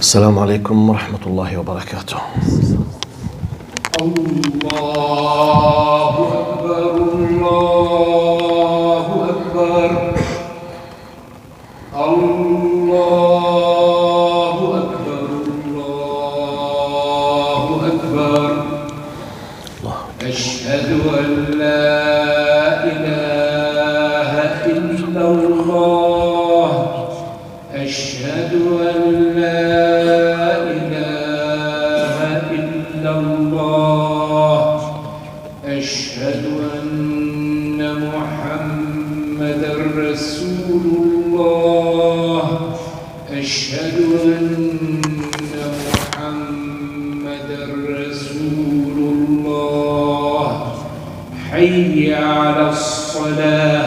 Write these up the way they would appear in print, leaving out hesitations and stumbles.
السلام عليكم ورحمة الله وبركاته. الله أكبر الله أكبر الله أكبر الله أكبر. أشهد أن لا إله إلا الله. أشهد أن لا إله إلا الله. أشهد أن محمدًا رسول الله. أشهد أن محمدًا رسول الله. حي على الصلاة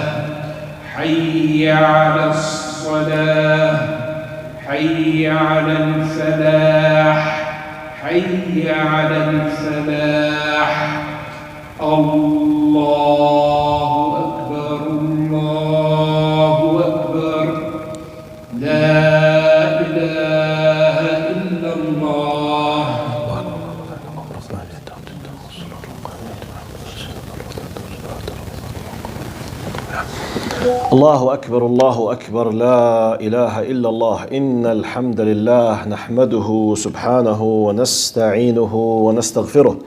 حي على الصلاة حي على الفلاح حي على الفلاح. الله أكبر الله أكبر. لا إله إلا الله. الله أكبر الله أكبر. لا إله إلا الله. إن الحمد لله نحمده سبحانه ونستعينه ونستغفره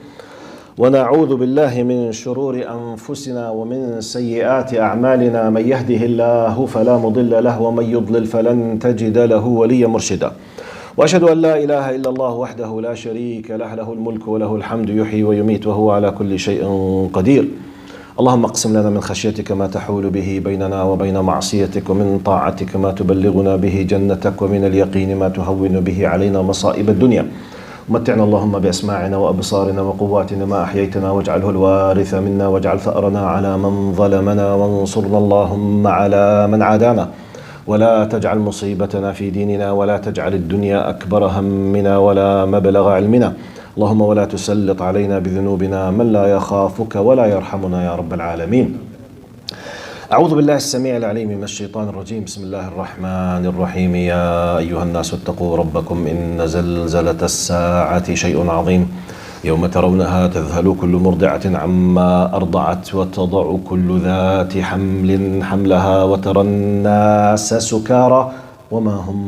ونعوذ بالله من شرور أنفسنا ومن سيئات أعمالنا. من يهده الله فلا مضل له ومن يضلل فلن تجد له وليا مرشدا. وأشهد أن لا إله إلا الله وحده لا شريك له، له الملك وله الحمد، يحيي ويميت وهو على كل شيء قدير. اللهم اقسم لنا من خشيتك ما تحول به بيننا وبين معصيتك، ومن طاعتك ما تبلغنا به جنتك، ومن اليقين ما تهون به علينا مصائب الدنيا. ومتعنا اللهم بأسماعنا وأبصارنا وقواتنا ما أحييتنا، واجعله الوارث منا، واجعل ثأرنا على من ظلمنا، وانصرنا اللهم على من عادانا، ولا تجعل مصيبتنا في ديننا، ولا تجعل الدنيا أكبر همنا ولا مبلغ علمنا. اللهم ولا تسلط علينا بذنوبنا من لا يخافك ولا يرحمنا يا رب العالمين. أعوذ بالله السميع العليم من الشيطان الرجيم. بسم الله الرحمن الرحيم. يا أيها الناس اتقوا ربكم إن زلزلة الساعة شيء عظيم. يوم ترونها تذهل كل مرضعة عما أرضعت، وتضع كل ذات حمل حملها، وترى الناس سكارى وما هم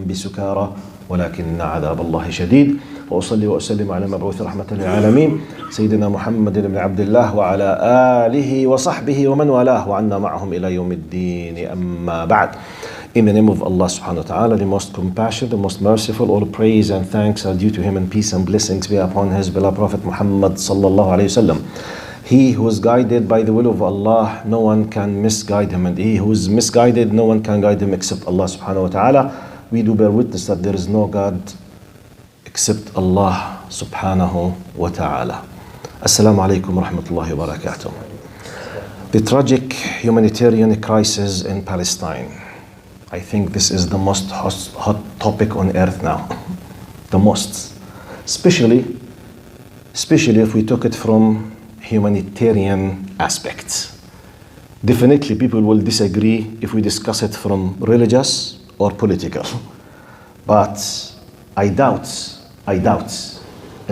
بسكارى ولكن عذاب الله شديد. وأصلي وأسلم على مبعوث رحمة للعالمين سيدنا محمد بن عبد الله وعلى آله وصحبه ومن والاه، وعنا معهم إلى يوم الدين. أما بعد. In the name of Allah subhanahu wa ta'ala, the most compassionate, the most merciful, all praise and thanks are due to him, and peace and blessings be upon his beloved Prophet Muhammad sallallahu alayhi wasallam. He who is guided by the will of Allah, no one can misguide him, and he who is misguided, no one can guide him except Allah subhanahu wa ta'ala. We do bear witness that there is no God except Allah subhanahu wa ta'ala. Assalamu alaikum wa rahmatullahi wa barakatuh. The tragic humanitarian crisis in Palestine. I think this is the most hot topic on earth now. The most. Especially if we took it from humanitarian aspects. Definitely people will disagree if we discuss it from religious or political. But I doubt a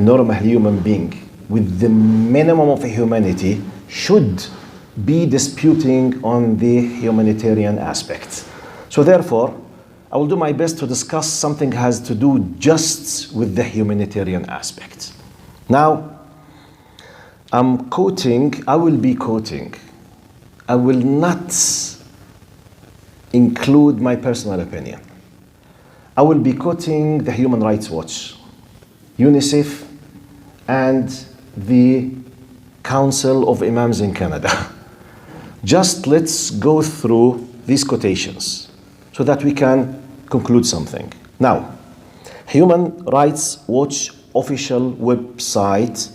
normal human being with the minimum of humanity should be disputing on the humanitarian aspect. So therefore, I will do my best to discuss something that has to do just with the humanitarian aspect. Now, I will be quoting. I will not include my personal opinion. I will be quoting the Human Rights Watch, UNICEF, and the Council of Imams in Canada. Just let's go through these quotations so that we can conclude something. Now, Human Rights Watch official website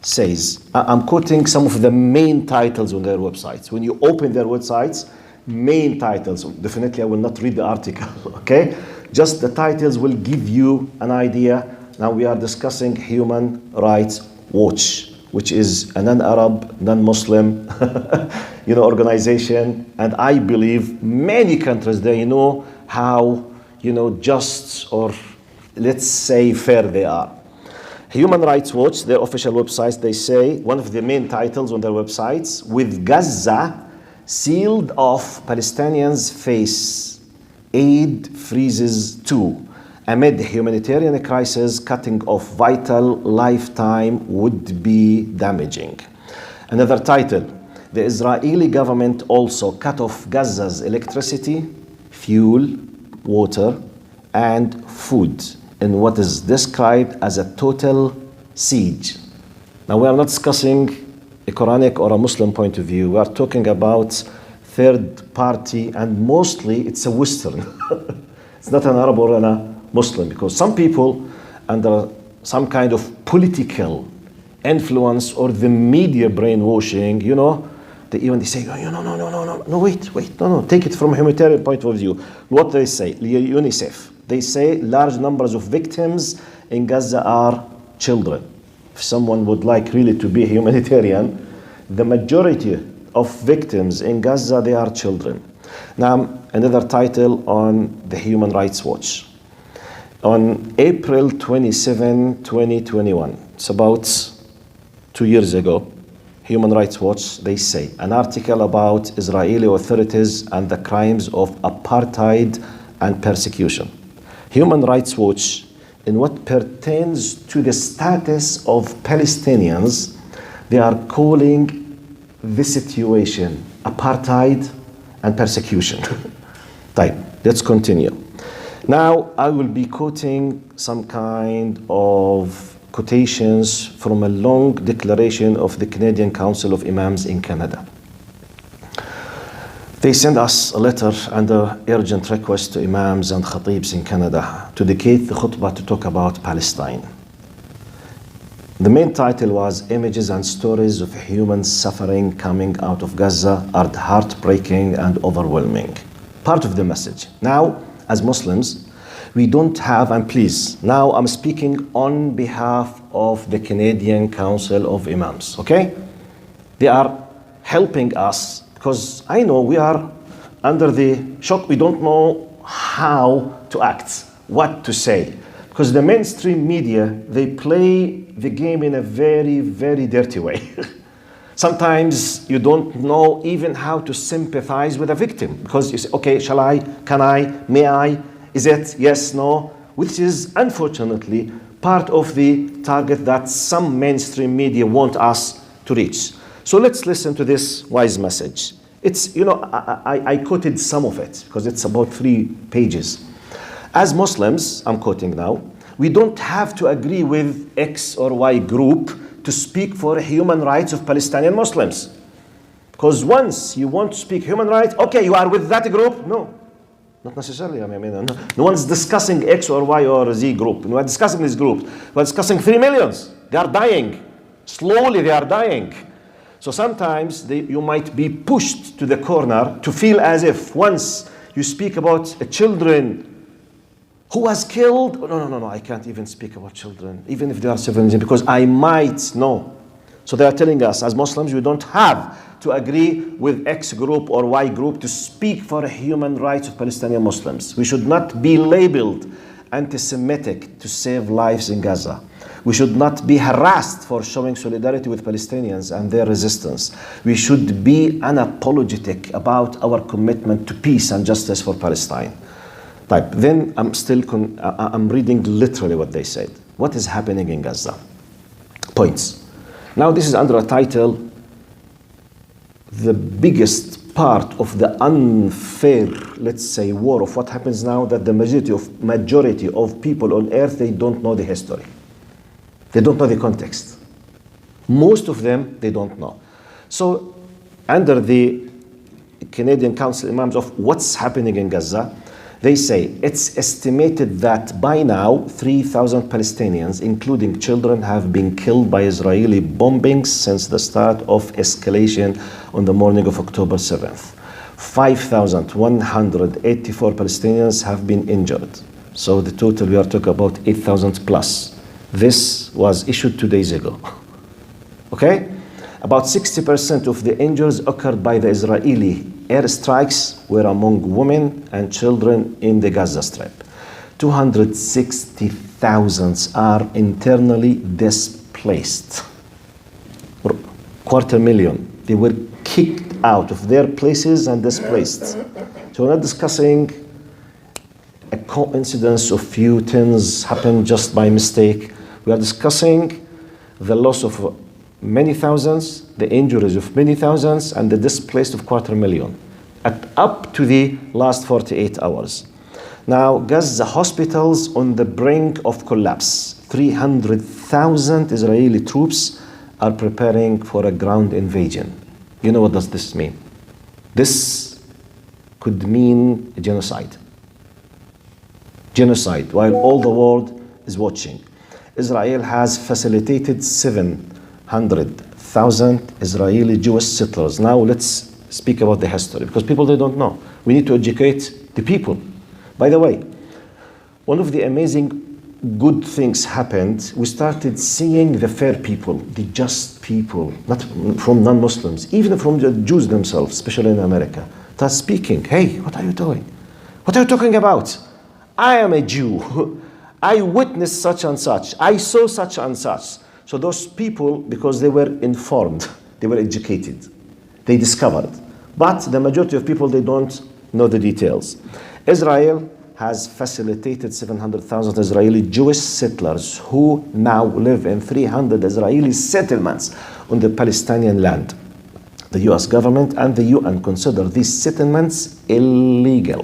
says, I'm quoting some of the main titles on their websites. When you open their websites, main titles, definitely I will not read the article, okay? Just the titles will give you an idea. Now we are discussing Human Rights Watch, which is a non-Arab, non-Muslim organization. And I believe many countries, they know how just or let's say, fair they are. Human Rights Watch, their official website, they say, one of the main titles on their websites, with Gaza sealed off, Palestinians face aid freezes too. Amid the humanitarian crisis, cutting off vital lifetime would be damaging. Another title, the Israeli government also cut off Gaza's electricity, fuel, water, and food in what is described as a total siege. Now, we are not discussing a Quranic or a Muslim point of view. We are talking about third party, and mostly it's a Western. It's not an Arab or a Muslim, because some people under some kind of political influence or the media brainwashing, they say, no, wait, take it from a humanitarian point of view. What they say, UNICEF, they say large numbers of victims in Gaza are children. If someone would like really to be humanitarian, the majority of victims in Gaza, they are children. Now, another title on the Human Rights Watch. On April 27, 2021, it's about 2 years ago, Human Rights Watch, they say, an article about Israeli authorities and the crimes of apartheid and persecution. Human Rights Watch, in what pertains to the status of Palestinians, they are calling this situation apartheid and persecution. Right, let's continue. Now, I will be quoting some kind of quotations from a long declaration of the Canadian Council of Imams in Canada. They sent us a letter and an urgent request to Imams and Khatibs in Canada to dedicate the khutbah to talk about Palestine. The main title was Images and Stories of Human Suffering Coming Out of Gaza Are Heartbreaking and Overwhelming. Part of the message. Now, as Muslims, we don't have, and please, now I'm speaking on behalf of the Canadian Council of Imams, okay? They are helping us because I know we are under the shock. We don't know how to act, what to say. Because the mainstream media, they play the game in a very, very dirty way. Sometimes you don't know even how to sympathize with a victim because you say, okay, shall I, can I, may I? Is it yes, no? Which is unfortunately part of the target that some mainstream media want us to reach. So let's listen to this wise message. It's, I quoted some of it because it's about 3 pages. As Muslims, I'm quoting now, we don't have to agree with X or Y group to speak for human rights of Palestinian Muslims. Because once you want to speak human rights, okay, you are with that group? No. Not necessarily. No one's discussing X or Y or Z group. We're discussing this group. We're discussing 3 millions. They are dying. Slowly they are dying. So sometimes you might be pushed to the corner to feel as if once you speak about children who was killed, no, I can't even speak about children, even if they are civilians, because I might know. So they are telling us as Muslims, we don't have to agree with X group or Y group to speak for human rights of Palestinian Muslims. We should not be labeled anti-Semitic to save lives in Gaza. We should not be harassed for showing solidarity with Palestinians and their resistance. We should be unapologetic about our commitment to peace and justice for Palestine. Then I'm reading literally what they said. What is happening in Gaza? Points. Now this is under a title, the biggest part of the unfair, let's say, war of what happens now, that the majority of people on earth, they don't know the history. They don't know the context. Most of them, they don't know. So under the Canadian Council of Imams of what's happening in Gaza, they say it's estimated that by now 3,000 Palestinians, including children, have been killed by Israeli bombings since the start of escalation on the morning of October 7th. 5,184 Palestinians have been injured. So the total, we are talking about 8,000 plus. This was issued 2 days ago. Okay? About 60% of the injuries occurred by the Israeli airstrikes were among women and children in the Gaza Strip. 260,000 are internally displaced. 250,000. They were kicked out of their places and displaced. So we're not discussing a coincidence of few things happened just by mistake. We are discussing the loss of many thousands, the injuries of many thousands, and the displaced of 250,000 up to the last 48 hours. Now, Gaza hospitals on the brink of collapse. 300,000 Israeli troops are preparing for a ground invasion. You know what does this mean? This could mean a genocide. Genocide, while all the world is watching. Israel has facilitated 700,000 Israeli Jewish settlers. Now let's speak about the history, because people, they don't know. We need to educate the people. By the way, one of the amazing good things happened. We started seeing the fair people, the just people, not from non-Muslims, even from the Jews themselves, especially in America, start speaking. Hey, what are you doing? What are you talking about? I am a Jew. I witnessed such and such. I saw such and such. So those people, because they were informed, they were educated, they discovered. But the majority of people, they don't know the details. Israel has facilitated 700,000 Israeli Jewish settlers who now live in 300 Israeli settlements on the Palestinian land. The US government and the UN consider these settlements illegal.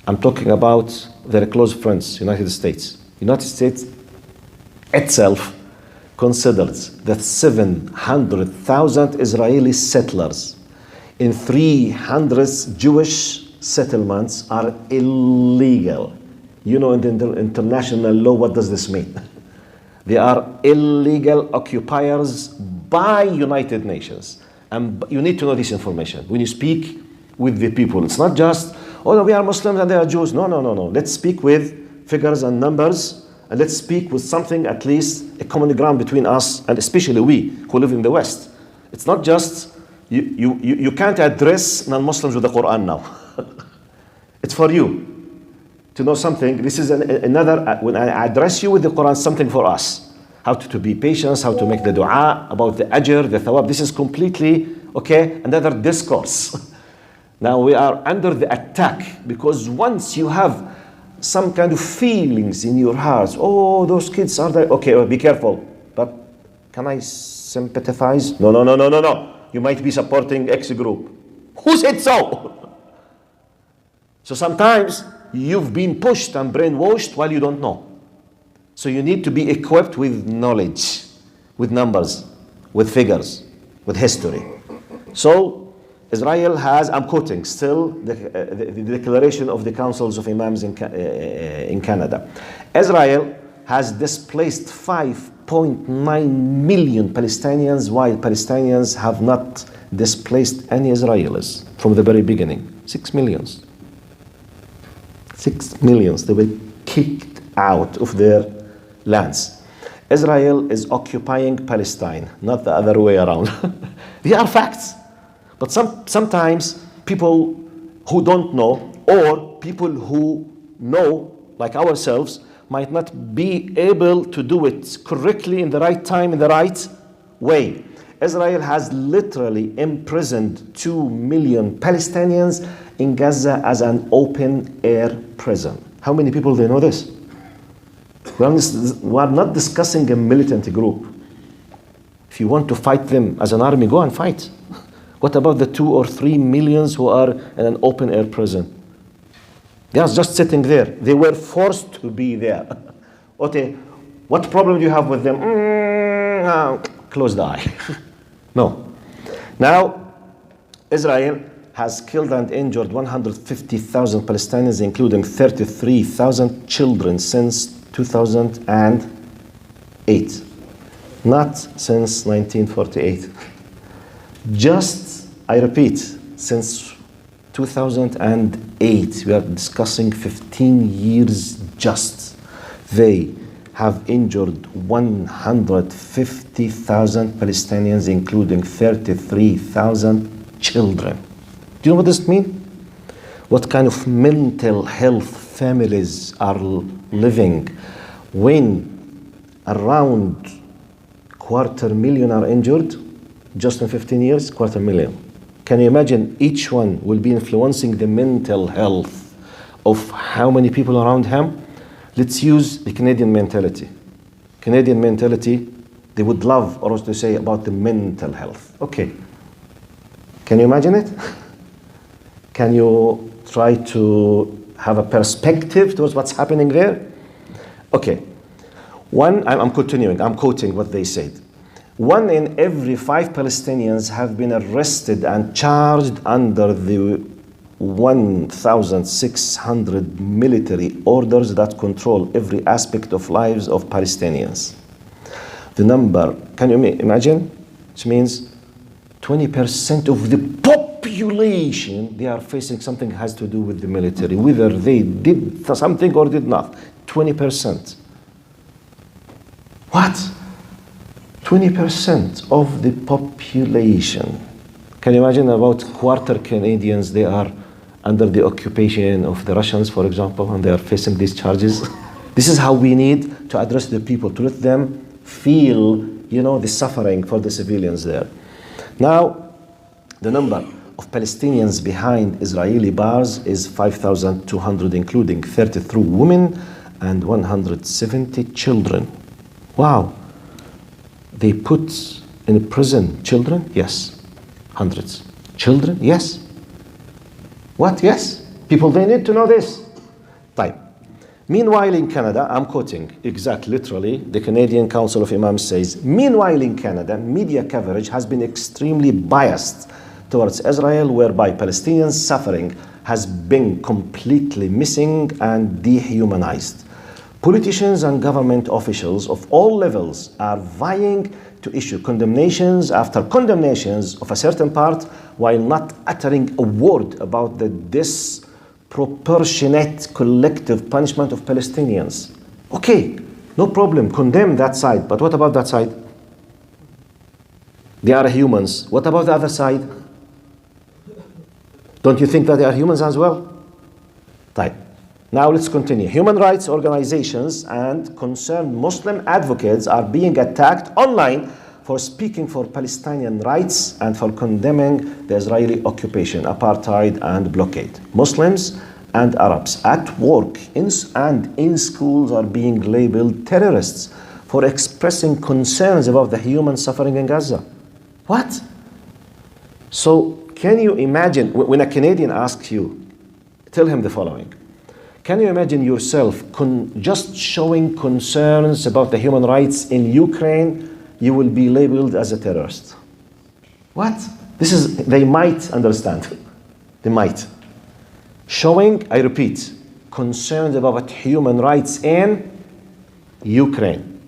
I'm talking about their close friends, United States. United States itself considers that 700,000 Israeli settlers in 300 Jewish settlements are illegal. You know, in the international law, what does this mean? They are illegal occupiers by United Nations. And you need to know this information when you speak with the people. It's not just, oh, no, we are Muslims and they are Jews. No. Let's speak with figures and numbers, and let's speak with something, at least a common ground between us, and especially we who live in the West. It's not just, you can't address non-Muslims with the Quran now. It's for you to know something. This is another, when I address you with the Quran, something for us. How to be patient, how to make the dua, about the ajr, the thawab. This is completely, okay, another discourse. Now we are under the attack, because once you have some kind of feelings in your hearts, oh, those kids are there, okay, well, be careful. But can I sympathize? No. You might be supporting X group. Who said so? So sometimes you've been pushed and brainwashed while you don't know. So you need to be equipped with knowledge, with numbers, with figures, with history. So Israel has, I'm quoting still the declaration of the councils of imams in Canada. Israel has displaced 5.9 million Palestinians, while Palestinians have not displaced any Israelis from the very beginning. 6 million. 6 million. They were kicked out of their lands. Israel is occupying Palestine, not the other way around. These are facts. But sometimes people who don't know, or people who know, like ourselves, might not be able to do it correctly in the right time, in the right way. Israel has literally imprisoned 2 million Palestinians in Gaza as an open-air prison. How many people they know this? We are not discussing a militant group. If you want to fight them as an army, go and fight. What about the 2 or 3 millions who are in an open-air prison? They are just sitting there. They were forced to be there. Okay, what problem do you have with them? Close the eye. No. Now, Israel has killed and injured 150,000 Palestinians, including 33,000 children since 2008. Not since 1948. Just, I repeat, since 2008, we are discussing 15 years just. They have injured 150,000 Palestinians, including 33,000 children. Do you know what this means? What kind of mental health families are living when around 250,000 are injured just in 15 years? 250,000. Can you imagine each one will be influencing the mental health of how many people around him? Let's use the Canadian mentality. Canadian mentality, they would love for us to say about the mental health. Okay. Can you imagine it? Can you try to have a perspective towards what's happening there? Okay. I'm continuing. I'm quoting what they said. 1 in every 5 Palestinians have been arrested and charged under the 1,600 military orders that control every aspect of lives of Palestinians. The number, can you imagine? Which means 20% of the population, they are facing something that has to do with the military, whether they did something or did not. 20%. What? 20% of the population. Can you imagine about quarter Canadians, they are under the occupation of the Russians, for example, and they are facing these charges? This is how we need to address the people, to let them feel, the suffering for the civilians there. Now, the number of Palestinians behind Israeli bars is 5,200, including 33 women and 170 children. Wow. They put in prison children? Yes. Hundreds. Children? Yes. What? Yes. People, they need to know this. Type. Meanwhile in Canada, I'm quoting exact literally, the Canadian Council of Imams says, meanwhile in Canada, media coverage has been extremely biased towards Israel, whereby Palestinians' suffering has been completely missing and dehumanized. Politicians and government officials of all levels are vying to issue condemnations after condemnations of a certain part while not uttering a word about the disproportionate collective punishment of Palestinians. Okay, no problem, condemn that side, but what about that side? They are humans. What about the other side? Don't you think that they are humans as well? Right. Now let's continue. Human rights organizations and concerned Muslim advocates are being attacked online for speaking for Palestinian rights and for condemning the Israeli occupation, apartheid, and blockade. Muslims and Arabs at work and in schools are being labeled terrorists for expressing concerns about the human suffering in Gaza. What? So can you imagine, when a Canadian asks you, tell him the following. Can you imagine yourself just showing concerns about the human rights in Ukraine, you will be labeled as a terrorist? What? They might understand. They might. Showing, I repeat, concerns about human rights in Ukraine.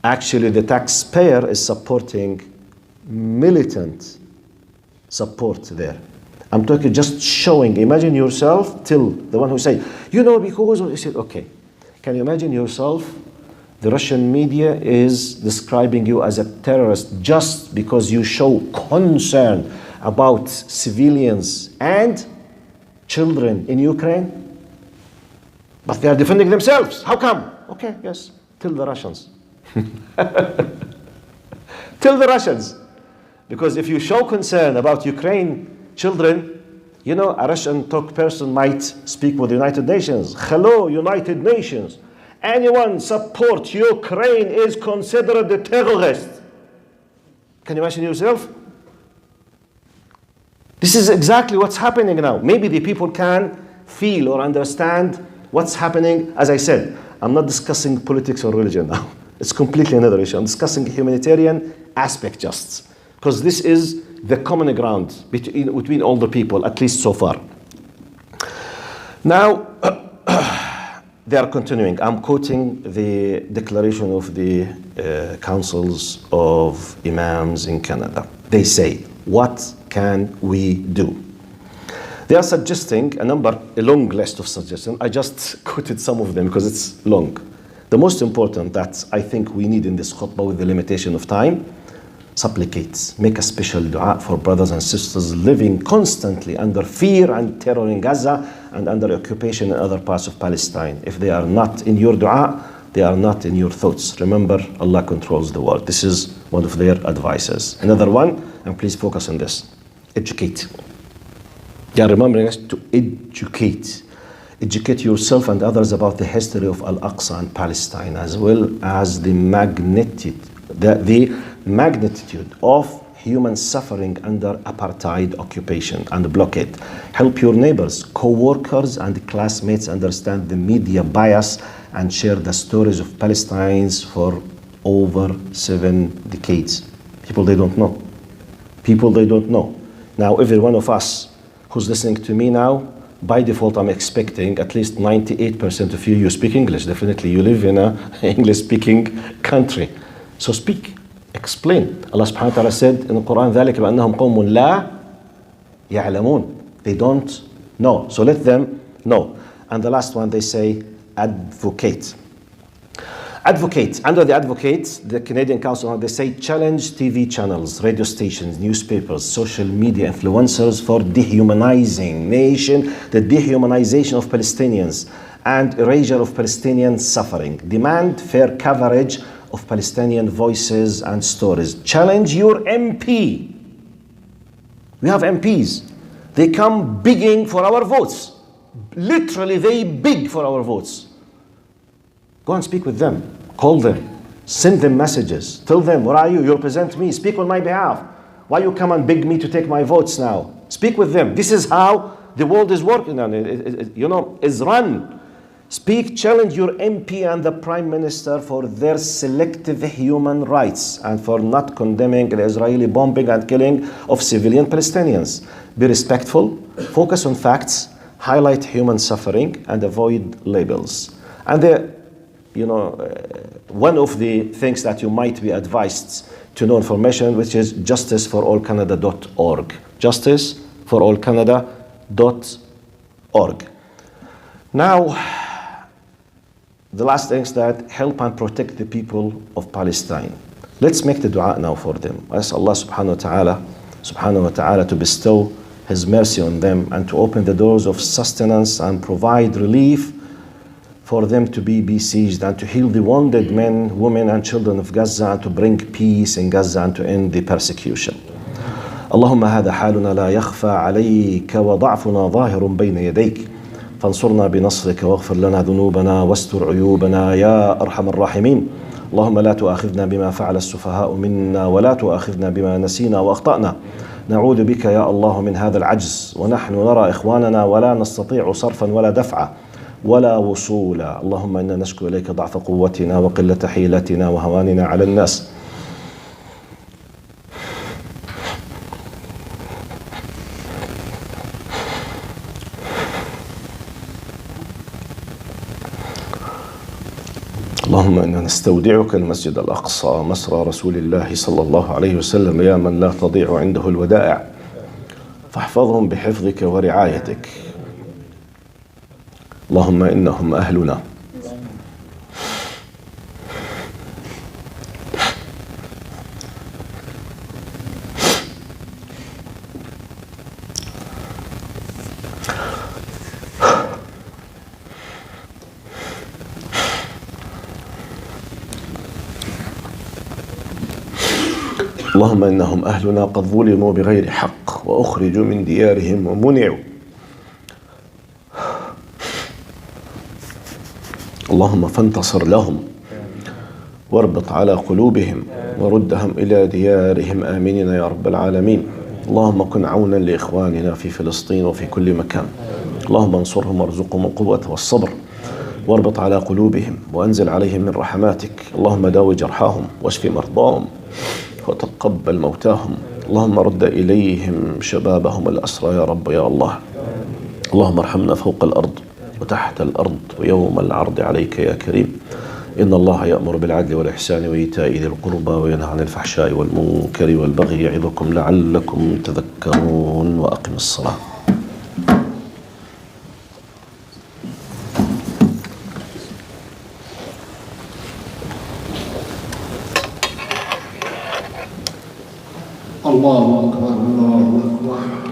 Actually, the taxpayer is supporting militant support there. I'm talking just showing. Imagine yourself, till the one who say, because you said, okay. Can you imagine yourself? The Russian media is describing you as a terrorist just because you show concern about civilians and children in Ukraine. But they are defending themselves. How come? Okay, yes. Tell the Russians. Tell the Russians. Because if you show concern about Ukraine children, a Russian talk person might speak with the United Nations. Hello, United Nations. Anyone support Ukraine is considered a terrorist. Can you imagine yourself? This is exactly what's happening now. Maybe the people can feel or understand what's happening. As I said, I'm not discussing politics or religion now. It's completely another issue. I'm discussing the humanitarian aspect just. Because this is the common ground between all the people, at least so far. Now, they are continuing. I'm quoting the declaration of the councils of imams in Canada. They say, what can we do? They are suggesting a long list of suggestions. I just quoted some of them because it's long. The most important that I think we need in this khutbah with the limitation of time, Supplicate. Make a special dua for brothers and sisters living constantly under fear and terror in Gaza and under occupation in other parts of Palestine. If they are not in your dua, they are not in your thoughts. Remember, Allah controls the world. This is one of their advices. Another one, and please focus on this. Educate. They are remembering us to educate. Educate yourself and others about the history of Al-Aqsa and Palestine, as well as the magnitude of human suffering under apartheid occupation and blockade. Help your neighbors, co-workers, and classmates understand the media bias and share the stories of Palestinians for over 7 decades. People they don't know. People they don't know. Now, every one of us who's listening to me now, by default, I'm expecting at least 98% of you speak English. Definitely, you live in an English-speaking country. So speak, explain. Allah subhanahu wa ta'ala said in the Quran, ذَلِكَ بَأَنَّهُمْ قَوْمٌ لَا يَعْلَمُونَ. They don't know. So let them know. And the last one, they say, advocate. Advocate. Under the advocate, the Canadian Council, they say challenge TV channels, radio stations, newspapers, social media influencers for dehumanizing the dehumanization of Palestinians and erasure of Palestinian suffering. Demand fair coverage of Palestinian voices and stories. Challenge your MP. We have MPs. They come begging for our votes. Literally, they beg for our votes. Go and speak with them. Call them. Send them messages. Tell them, where are you? You represent me. Speak on my behalf. Why you come and beg me to take my votes now? Speak with them. This is how the world is working on it. Is run. Speak, challenge your MP and the Prime Minister for their selective human rights and for not condemning the Israeli bombing and killing of civilian Palestinians. Be respectful, focus on facts, highlight human suffering, and avoid labels. And one of the things that you might be advised to know information, which is justiceforallcanada.org. Justiceforallcanada.org. Now, the last thing is that help and protect the people of Palestine. Let's make the dua now for them. Ask Allah subhanahu wa ta'ala to bestow His mercy on them and to open the doors of sustenance and provide relief for them to be besieged and to heal the wounded men, women, and children of Gaza and to bring peace in Gaza and to end the persecution. اللهم هذا حالنا لا يخفى عليك وضعفنا ظاهر بين يديك فانصرنا بنصرك واغفر لنا ذنوبنا واستر عيوبنا يا أرحم الراحمين. اللهم لا تؤاخذنا بما فعل السفهاء منا ولا تؤاخذنا بما نسينا وأخطأنا. نعوذ بك يا الله من هذا العجز ونحن نرى إخواننا ولا نستطيع صرفا ولا دفعا ولا وصولا. اللهم إنا نشكو إليك ضعف قوتنا وقلة حيلتنا وهواننا على الناس. اللهم إنا نستودعك المسجد الأقصى مسرى رسول الله صلى الله عليه وسلم يا من لا تضيع عنده الودائع فاحفظهم بحفظك ورعايتك. اللهم إنهم أهلنا. اللهم إنهم أهلنا قد ظلموا بغير حق وأخرجوا من ديارهم ومنعوا. اللهم فانتصر لهم واربط على قلوبهم وردهم إلى ديارهم آمنين يا رب العالمين. اللهم كن عونا لإخواننا في فلسطين وفي كل مكان. اللهم انصرهم وارزقهم القوة والصبر واربط على قلوبهم وأنزل عليهم من رحماتك. اللهم داوي جرحاهم واشف مرضاهم وتقبل موتاهم. اللهم رد إليهم شبابهم الأسرى يا رب يا الله. اللهم ارحمنا فوق الأرض وتحت الأرض ويوم العرض عليك يا كريم. إن الله يأمر بالعدل والإحسان وإيتاء ذي القربى وينهى عن الفحشاء والمنكر والبغي يعظكم لعلكم تذكرون. وأقم الصلاة. الله أكبر الله أكبر